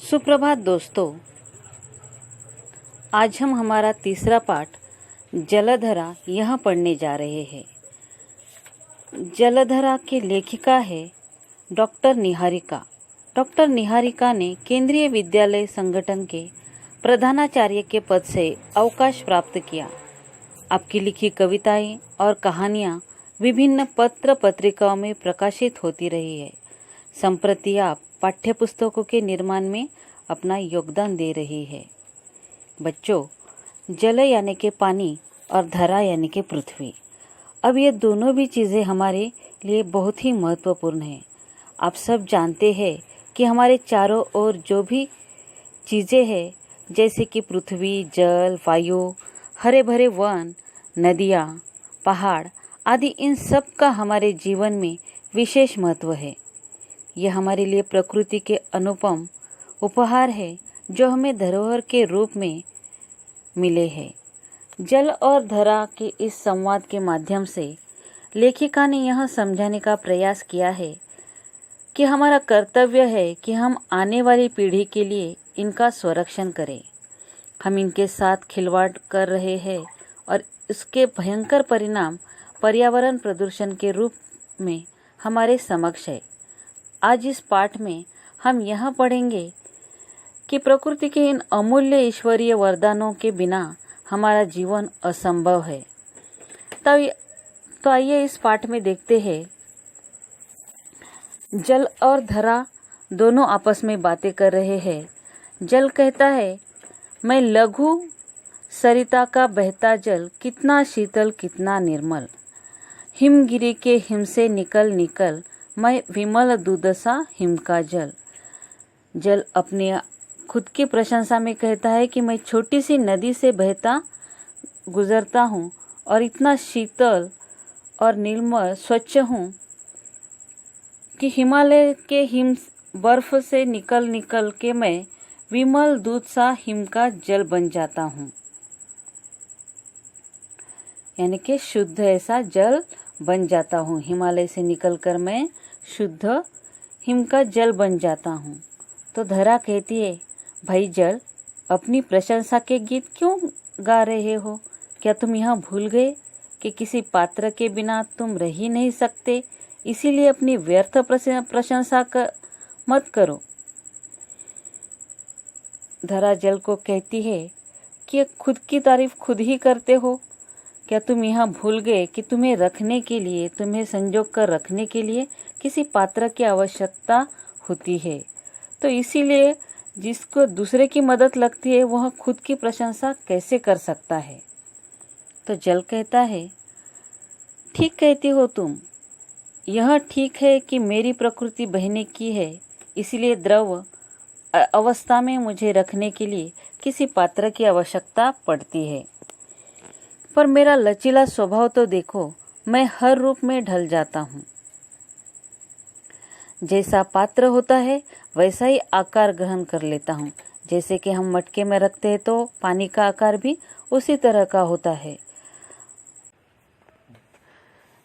सुप्रभात दोस्तों। आज हम हमारा तीसरा पाठ जलधरा यह पढ़ने जा रहे हैं। जलधरा के लेखिका है डॉक्टर निहारिका। डॉक्टर निहारिका ने केंद्रीय विद्यालय संगठन के प्रधानाचार्य के पद से अवकाश प्राप्त किया। आपकी लिखी कविताएं और कहानियां विभिन्न पत्र पत्रिकाओं में प्रकाशित होती रही है। संप्रति आप पाठ्यपुस्तकों के निर्माण में अपना योगदान दे रही है। बच्चों, जल यानी के पानी और धरा यानी के पृथ्वी, अब ये दोनों भी चीज़ें हमारे लिए बहुत ही महत्वपूर्ण हैं। आप सब जानते हैं कि हमारे चारों ओर जो भी चीज़ें हैं, जैसे कि पृथ्वी, जल, वायु, हरे भरे वन, नदियाँ, पहाड़ आदि, इन सब का हमारे जीवन में विशेष महत्व है। यह हमारे लिए प्रकृति के अनुपम उपहार है जो हमें धरोहर के रूप में मिले हैं। जल और धरा के इस संवाद के माध्यम से लेखिका ने यह समझाने का प्रयास किया है कि हमारा कर्तव्य है कि हम आने वाली पीढ़ी के लिए इनका संरक्षण करें। हम इनके साथ खिलवाड़ कर रहे हैं और इसके भयंकर परिणाम पर्यावरण प्रदूषण के रूप में हमारे समक्ष है। आज इस पाठ में हम यह पढ़ेंगे कि प्रकृति के इन अमूल्य ईश्वरीय वरदानों के बिना हमारा जीवन असंभव है। तो आइए इस पाठ में देखते हैं। जल और धरा दोनों आपस में बातें कर रहे हैं। जल कहता है, मैं लघु सरिता का बहता जल, कितना शीतल कितना निर्मल। हिमगिरी के हिम से निकल निकल, मैं विमल दूध सा हिम का जल। जल अपने खुद की प्रशंसा में कहता है कि मैं छोटी सी नदी से बहता गुजरता हूँ और इतना शीतल और निर्मल स्वच्छ हूँ कि हिमालय के हिम बर्फ से निकल निकल के मैं विमल दूध सा हिम का जल बन जाता हूँ। यानी कि शुद्ध ऐसा जल बन जाता हूँ। हिमालय से निकलकर मैं शुद्ध हिम का जल बन जाता हूँ। तो धरा कहती है, भाई जल, अपनी प्रशंसा के गीत क्यों गा रहे हो? क्या तुम यह भूल गए कि किसी पात्र के बिना तुम रह ही नहीं सकते? इसीलिए अपनी व्यर्थ प्रशंसा मत करो। धरा जल को कहती है कि खुद की तारीफ खुद ही करते हो। क्या तुम यह भूल गए कि तुम्हें रखने के लिए, तुम्हें संजो कर रखने के लिए किसी पात्र की आवश्यकता होती है? तो इसीलिए जिसको दूसरे की मदद लगती है वह खुद की प्रशंसा कैसे कर सकता है? तो जल कहता है, ठीक कहती हो तुम। यह ठीक है कि मेरी प्रकृति बहने की है, इसलिए द्रव अवस्था में मुझे रखने के लिए किसी पात्र की आवश्यकता पड़ती है। पर मेरा लचीला स्वभाव तो देखो, मैं हर रूप में ढल जाता हूँ। जैसा पात्र होता है वैसा ही आकार ग्रहण कर लेता हूँ। जैसे कि हम मटके में रखते हैं तो पानी का आकार भी उसी तरह का होता है।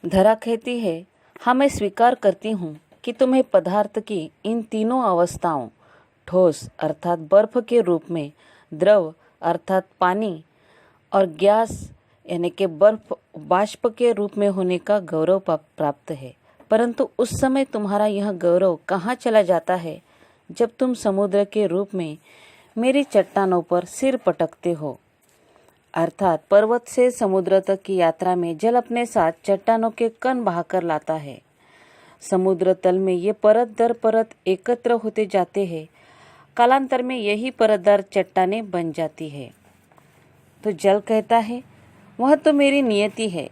धरा कहती है, हाँ, मैं स्वीकार करती हूँ कि तुम्हें पदार्थ की इन तीनों अवस्थाओं, ठोस अर्थात बर्फ के रूप में, द्रव अर्थात पानी और गैस यानी कि बर्फ बाष्प के रूप में होने का गौरव प्राप्त है। परंतु उस समय तुम्हारा यह गौरव कहाँ चला जाता है जब तुम समुद्र के रूप में मेरी चट्टानों पर सिर पटकते हो। अर्थात पर्वत से समुद्र तक की यात्रा में जल अपने साथ चट्टानों के कण बहाकर लाता है। समुद्र तल में ये परत दर परत एकत्र होते जाते हैं। कालांतर में यही परतदार चट्टानें बन जाती है। तो जल कहता है, वह तो मेरी नियति है।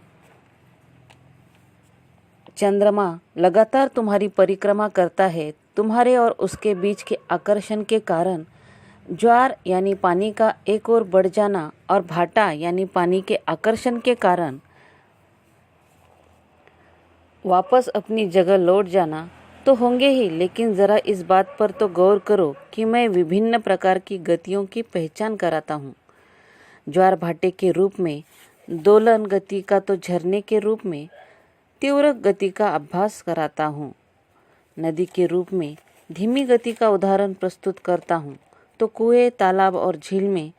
चंद्रमा लगातार तुम्हारी परिक्रमा करता है। तुम्हारे और उसके बीच के आकर्षण के कारण ज्वार यानी पानी का एक ओर बढ़ जाना और भाटा यानी पानी के आकर्षण के कारण वापस अपनी जगह लौट जाना तो होंगे ही। लेकिन ज़रा इस बात पर तो गौर करो कि मैं विभिन्न प्रकार की गतियों की पहचान कराता हूँ। ज्वार भाटे के रूप में, दोलन गति का तो झरने के रूप में, तीव्र गति का अभ्यास कराता हूँ। नदी के रूप में धीमी गति का उदाहरण प्रस्तुत करता हूँ तो कुएं, तालाब और झील में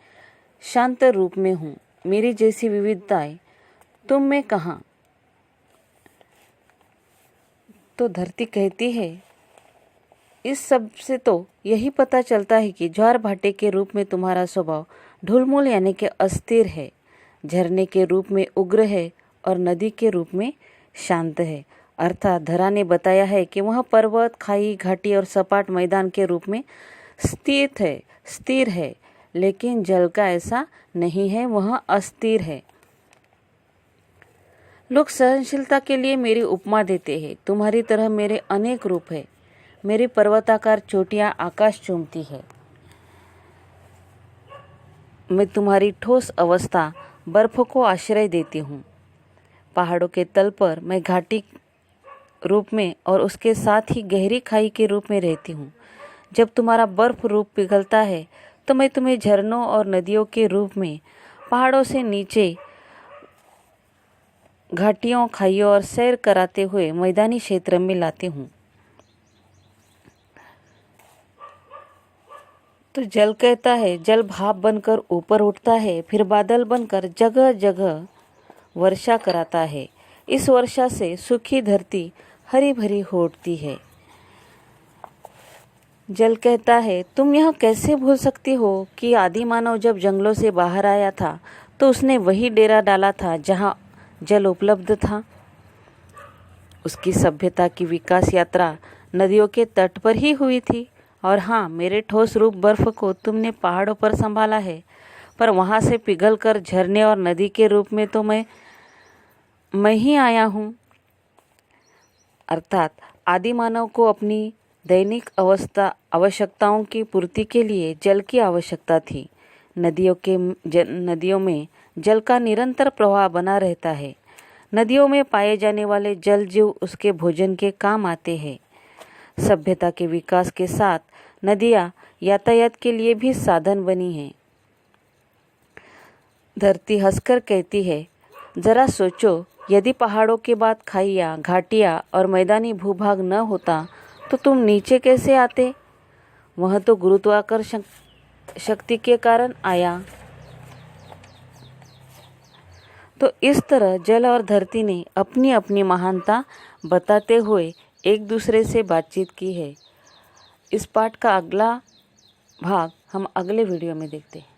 शांत रूप में हूँ। मेरी जैसी विविधताएं तुम में कहाँ। तो धरती कहती है, इस सब से तो यही पता चलता है कि ज्वार भाटे के रूप में तुम्हारा स्वभाव ढुलमुल यानी कि अस्थिर है, झरने के रूप में उग्र है और नदी के रूप में शांत है। अर्थात धरा ने बताया है कि वह पर्वत, खाई, घाटी और सपाट मैदान के रूप में स्थिर है, लेकिन जल का ऐसा नहीं है, वह अस्थिर है। लोग सहनशीलता के लिए मेरी उपमा देते हैं। तुम्हारी तरह मेरे अनेक रूप है। मेरी पर्वताकार चोटियां आकाश चूमती है। मैं तुम्हारी ठोस अवस्था बर्फ को आश्रय देती हूँ। पहाड़ों के तल पर मैं घाटी रूप में और उसके साथ ही गहरी खाई के रूप में रहती हूँ। जब तुम्हारा बर्फ रूप पिघलता है तो मैं तुम्हें झरनों और नदियों के रूप में पहाड़ों से नीचे घाटियों, खाइयों और सैर कराते हुए मैदानी क्षेत्र में लाती हूँ। तो जल कहता है, जल भाप बनकर ऊपर उठता है, फिर बादल बनकर जगह जगह वर्षा कराता है। इस वर्षा से सूखी धरती हरी भरी हो उठती है। जल कहता है, तुम यह कैसे भूल सकती हो कि आदि मानव जब जंगलों से बाहर आया था तो उसने वही डेरा डाला था जहाँ जल उपलब्ध था। उसकी सभ्यता की विकास यात्रा नदियों के तट पर ही हुई थी। और हाँ, मेरे ठोस रूप बर्फ को तुमने पहाड़ों पर संभाला है, पर वहाँ से पिघल कर झरने और नदी के रूप में तो मैं ही आया हूँ। अर्थात आदि मानव को अपनी दैनिक आवश्यकताओं की पूर्ति के लिए जल की आवश्यकता थी। नदियों में जल का निरंतर प्रवाह बना रहता है। नदियों में पाए जाने वाले जल जीव उसके भोजन के काम आते हैं। सभ्यता के विकास के साथ नदियाँ यातायात के लिए भी साधन बनी हैं। धरती हंसकर कहती है, जरा सोचो, यदि पहाड़ों के बाद खाइयाँ, घाटियाँ और मैदानी भूभाग न होता तो तुम नीचे कैसे आते। वह तो गुरुत्वाकर्षण शक्ति के कारण आया। तो इस तरह जल और धरती ने अपनी अपनी महानता बताते हुए एक दूसरे से बातचीत की है। इस पाठ का अगला भाग हम अगले वीडियो में देखते हैं।